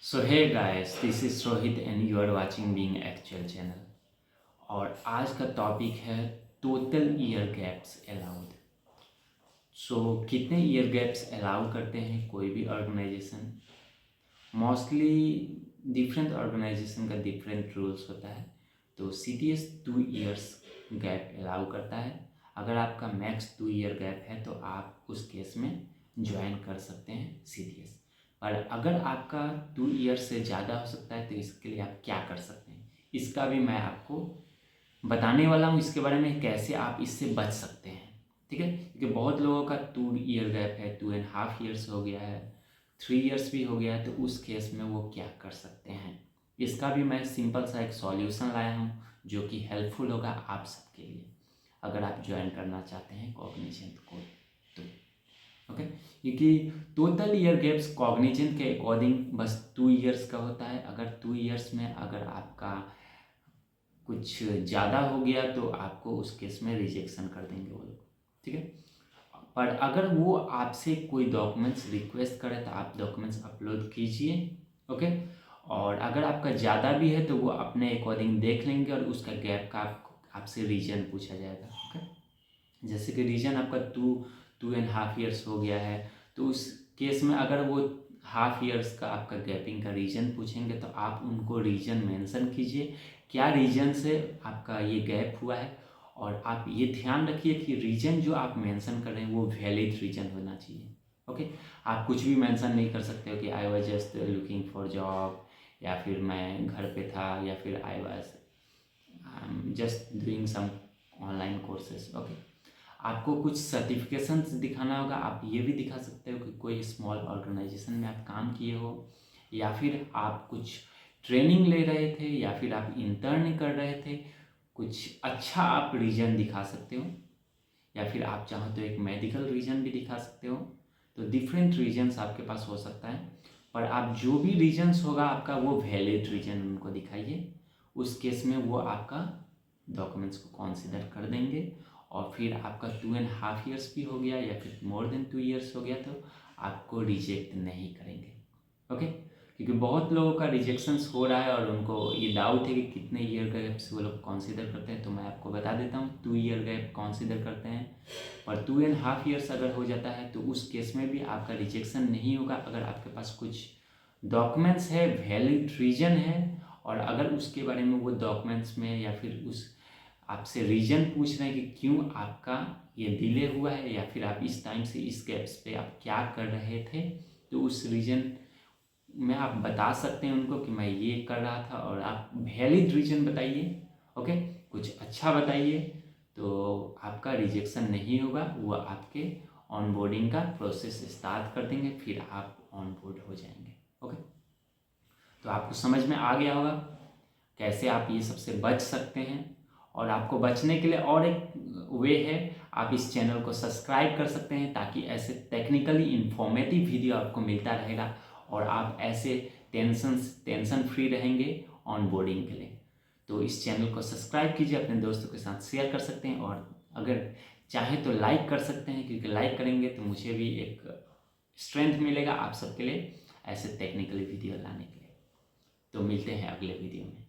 So hey guys, this is Rohit and you are watching being actual channel. और आज का topic है total year gaps allowed. कितने year gaps allow करते हैं कोई भी ऑर्गेनाइजेशन? मोस्टली डिफरेंट ऑर्गेनाइजेशन का डिफरेंट रूल्स होता है। तो CTS 2 ईयर्स गैप अलाउ करता है। अगर आपका मैक्स 2 ईयर गैप है तो आप उस केस में ज्वाइन कर सकते हैं CTS। और अगर आपका 2 ईयर से ज़्यादा हो सकता है तो इसके लिए आप क्या कर सकते हैं, इसका भी मैं आपको बताने वाला हूँ। इसके बारे में कैसे आप इससे बच सकते हैं, ठीक है? क्योंकि बहुत लोगों का 2 ईयर गैप है, 2.5 ईयर्स हो गया है, 3 ईयर्स भी हो गया है, तो उस केस में वो क्या कर सकते हैं, इसका भी मैं सिंपल सा एक सॉल्यूशन लाया हूँ जो कि हेल्पफुल होगा आप सबके लिए अगर आप ज्वाइन करना चाहते हैं कॉग्निजेंट को। तो ओके, क्योंकि टोटल ईयर गैप्स कॉग्निजेंट के अकॉर्डिंग बस 2 ईयर्स का होता है। अगर 2 ईयर्स में अगर आपका कुछ ज़्यादा हो गया तो आपको उस केस में रिजेक्शन कर देंगे वो लोग, ठीक है? पर अगर वो आपसे कोई डॉक्यूमेंट्स रिक्वेस्ट करे तो आप डॉक्यूमेंट्स अपलोड कीजिए, ओके? और अगर आपका ज़्यादा भी है तो वो अपने अकॉर्डिंग देख लेंगे और उसका गैप का आपसे रीजन पूछा जाएगा, ओके? जैसे कि रीजन आपका 2.5 ईयर्स हो गया है तो उस केस में अगर वो हाफ ईयर्स का आपका गैपिंग का रीजन पूछेंगे तो आप उनको रीजन मेंशन कीजिए, क्या रीजन से आपका ये गैप हुआ है। और आप ये ध्यान रखिए कि रीजन जो आप मेंशन कर रहे हैं वो वैलिड रीजन होना चाहिए, ओके? आप कुछ भी मेंशन नहीं कर सकते हो कि I was just looking for job, या फिर मैं घर पे था, या फिर I was just doing some online courses, okay? आपको कुछ सर्टिफिकेशंस दिखाना होगा। आप ये भी दिखा सकते हो कि कोई स्मॉल ऑर्गेनाइजेशन में आप काम किए हो, या फिर आप कुछ ट्रेनिंग ले रहे थे, या फिर आप इंटर्न कर रहे थे। कुछ अच्छा आप रीजन दिखा सकते हो, या फिर आप चाहो तो एक मेडिकल रीजन भी दिखा सकते हो। तो डिफरेंट रीजन्स आपके पास हो सकता है, पर आप जो भी रीजन्स होगा आपका वो वैलिड रीजन उनको दिखाइए। उस केस में वो आपका डॉक्यूमेंट्स को कंसीडर कर देंगे। और फिर आपका 2.5 ईयर्स भी हो गया या फिर मोर देन 2 ईयर्स हो गया तो आपको रिजेक्ट नहीं करेंगे, ओके? क्योंकि बहुत लोगों का रिजेक्शंस हो रहा है और उनको ये डाउट है कि कितने ईयर गैप्स वो लोग कंसीडर करते हैं। तो मैं आपको बता देता हूँ, 2 ईयर गैप कंसीडर करते हैं। पर 2.5 ईयर्स अगर हो जाता है तो उस केस में भी आपका रिजेक्शन नहीं होगा अगर आपके पास कुछ डॉक्यूमेंट्स है, वैलिड रीजन है, और अगर उसके बारे में वो डॉक्यूमेंट्स में या फिर उस आपसे रीजन पूछ रहे हैं कि क्यों आपका ये डिले हुआ है, या फिर आप इस टाइम से इस गैप्स पे आप क्या कर रहे थे, तो उस रीजन में आप बता सकते हैं उनको कि मैं ये कर रहा था, और आप वैलिड रीजन बताइए, ओके? कुछ अच्छा बताइए, तो आपका रिजेक्शन नहीं होगा। वो आपके ऑनबोर्डिंग का प्रोसेस स्टार्ट कर देंगे, फिर आप ऑनबोर्ड हो जाएंगे, ओके? तो आपको समझ में आ गया होगा कैसे आप ये सबसे बच सकते हैं। और आपको बचने के लिए और एक वे है, आप इस चैनल को सब्सक्राइब कर सकते हैं ताकि ऐसे टेक्निकली इंफॉर्मेटिव वीडियो आपको मिलता रहेगा और आप ऐसे टेंशन फ्री रहेंगे ऑन बोर्डिंग के लिए। तो इस चैनल को सब्सक्राइब कीजिए, अपने दोस्तों के साथ शेयर कर सकते हैं, और अगर चाहे तो लाइक कर सकते हैं, क्योंकि लाइक करेंगे तो मुझे भी एक स्ट्रेंथ मिलेगा आप सबके लिए ऐसे टेक्निकली वीडियो लाने के लिए। तो मिलते हैं अगले वीडियो में।